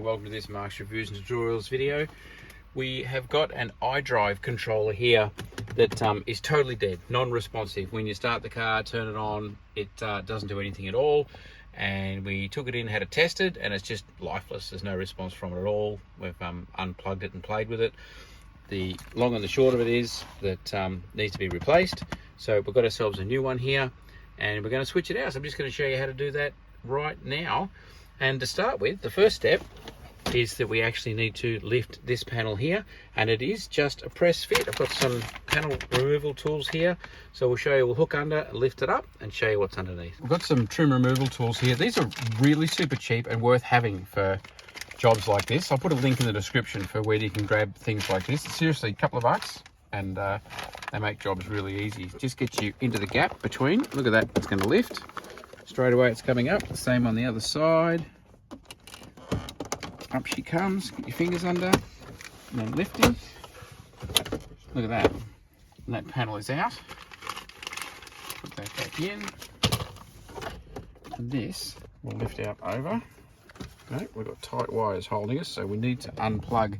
welcome to this Mark's Reviews and Tutorials video. We have got an iDrive controller here that is totally dead, non-responsive. When you start the car, turn it on, it doesn't do anything at all. And we took it in, had it tested, and it's just lifeless. There's no response from it at all. We've unplugged it and played with it. The long and the short of it is that needs to be replaced. So we've got ourselves a new one here, and we're going to switch it out. So I'm just going to show you how to do that right now. And to start with, the first step is that we actually need to lift this panel here, and it is just a press fit. I've got some panel removal tools here, so we'll show you. We'll hook under, lift it up, and show you what's underneath. We've got some trim removal tools here. These are really super cheap and worth having for jobs like this. I'll put a link in the description for where you can grab things like this. It's seriously a couple of bucks, and they make jobs really easy. Just get you into the gap between. Look at that, it's going to lift. Straight away it's coming up. The same on the other side. Up she comes. Get your fingers under, and then lifting. Look at that. And that panel is out. Put that back in. And this will lift out over. Okay, we've got tight wires holding us, so we need to unplug.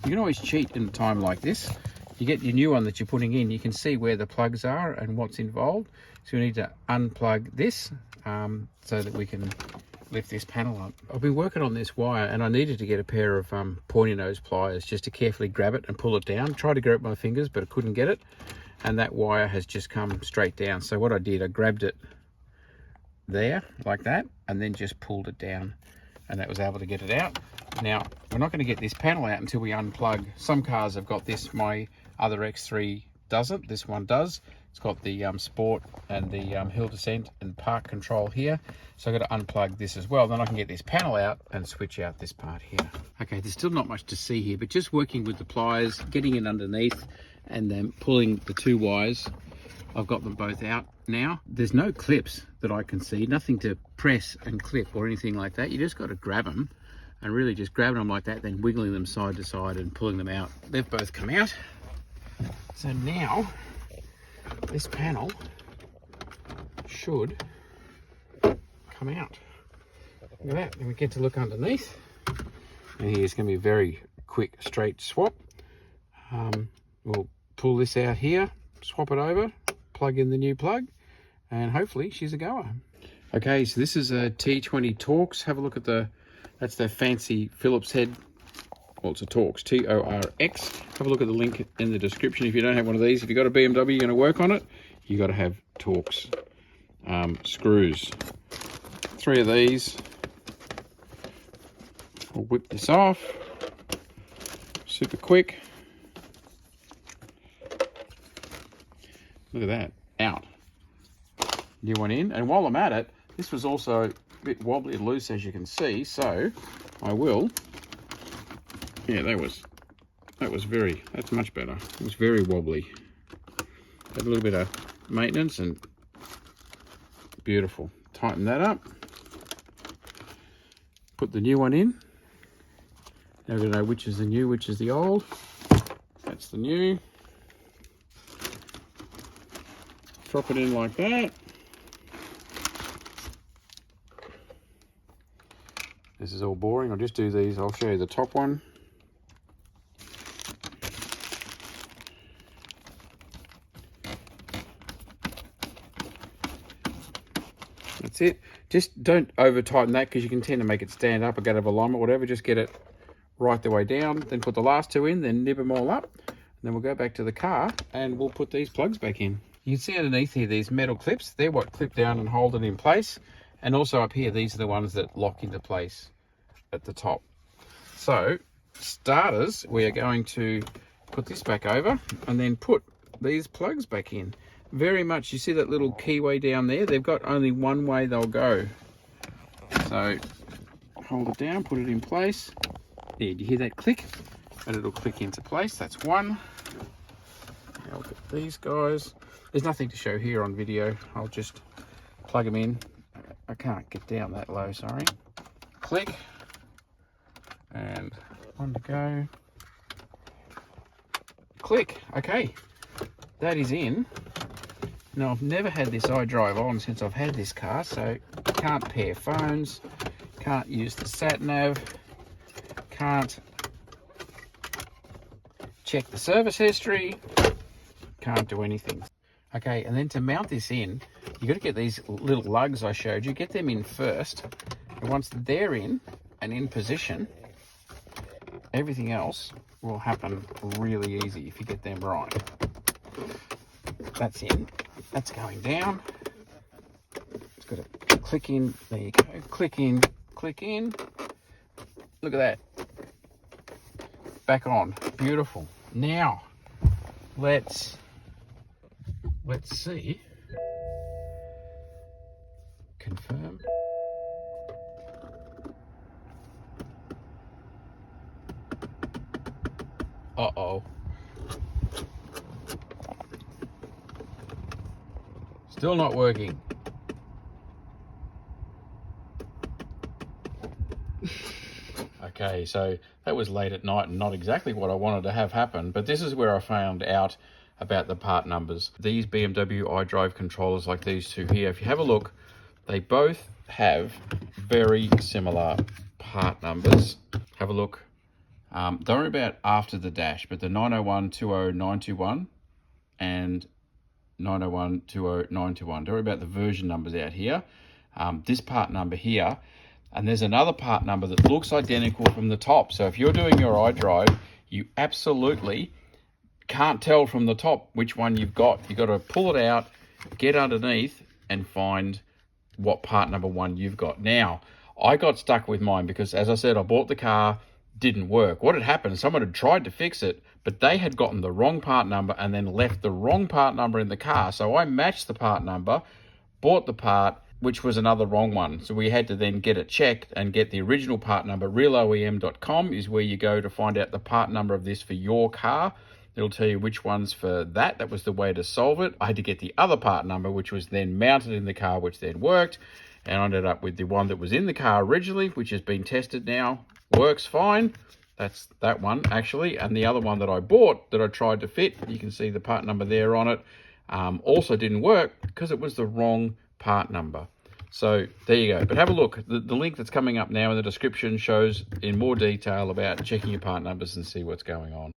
You can always cheat in a time like this. You get your new one that you're putting in, you can see where the plugs are and what's involved. So we need to unplug this so that we can lift this panel up. I've been working on this wire, and I needed to get a pair of pointy nose pliers just to carefully grab it and pull it down. Tried to grab it with my fingers, but I couldn't get it, and that wire has just come straight down. So what I did, I grabbed it there like that, and then just pulled it down, and that was able to get it out. Now, we're not going to get this panel out until we unplug. Some cars have got this. My other X3 doesn't. This one does. It's got the sport and the hill descent and park control here. So I've got to unplug this as well. Then I can get this panel out and switch out this part here. Okay, there's still not much to see here, but just working with the pliers, getting it underneath, and then pulling the two wires. I've got them both out now. There's no clips that I can see, nothing to press and clip or anything like that. You just got to grab them, and really just grabbing them like that, then wiggling them side to side and pulling them out. They've both come out. So now this panel should come out. Look at that. Then we get to look underneath, and here's going to be a very quick straight swap. We'll pull this out here, swap it over, plug in the new plug, and hopefully she's a goer. Okay, so this is a T20 Torx. Have a look at that's their fancy Phillips head. Well, it's a Torx, T-O-R-X. Have a look at the link in the description if you don't have one of these. If you've got a BMW, you're going to work on it, you've got to have Torx screws. 3 of these. We'll whip this off. Super quick. Look at that. Out. New one in. And while I'm at it, this was also a bit wobbly and loose, as you can see, so I will... Yeah, that's much better. It was very wobbly. Had a little bit of maintenance and beautiful. Tighten that up. Put the new one in. Now we're going to know which is the new, which is the old. That's the new. Drop it in like that. This is all boring. I'll just do these. I'll show you the top one. That's it. Just don't over tighten that, because you can tend to make it stand up or go out of alignment, whatever. Just get it right the way down, then put the last 2 in, then nib them all up, and then we'll go back to the car and we'll put these plugs back in. You can see underneath here these metal clips. They're what clip down and hold it in place, and also up here these are the ones that lock into place at the top. So starters, we are going to put this back over and then put these plugs back in. Very much, you see that little keyway down there? They've got only one way they'll go. So hold it down, put it in place. There, do you hear that click? And it'll click into place. That's one. Now look at these guys. There's nothing to show here on video. I'll just plug them in. I can't get down that low, sorry. Click. And one to go. Click. Okay. That is in. Now, I've never had this iDrive on since I've had this car, so can't pair phones, can't use the sat nav, Can't check the service history. Can't do anything. Okay, and then to mount this in, you got to get these little lugs I showed you, get them in first. And once they're in and in position, everything else will happen really easy if you get them right. That's in, that's going down. It's got to click in, there you go, click in, click in. Look at that. Back on, beautiful. Now, let's see. Confirm. Uh-oh. Still not working. Okay, so that was late at night and not exactly what I wanted to have happen, but this is where I found out about the part numbers. These BMW iDrive controllers like these two here, if you have a look, they both have very similar part numbers. Have a look. Don't worry about after the dash, but the 901-20921 and 901-20921. Don't worry about the version numbers out here. This part number here, and there's another part number that looks identical from the top. So if you're doing your iDrive, you absolutely can't tell from the top which one you've got. You've got to pull it out, get underneath, and find what part number one you've got. Now, I got stuck with mine because, as I said, I bought the car, didn't work. What had happened, someone had tried to fix it, but they had gotten the wrong part number and then left the wrong part number in the car. So I matched the part number, bought the part, which was another wrong one. So we had to then get it checked and get the original part number. RealOEM.com is where you go to find out the part number of this for your car. It'll tell you which one's for that. That was the way to solve it. I had to get the other part number, which was then mounted in the car, which then worked. And I ended up with the one that was in the car originally, which has been tested now. Works fine. That's that one, actually. And the other one that I bought that I tried to fit, you can see the part number there on it, also didn't work because it was the wrong part number. So there you go. But have a look. The link that's coming up now in the description shows in more detail about checking your part numbers and see what's going on.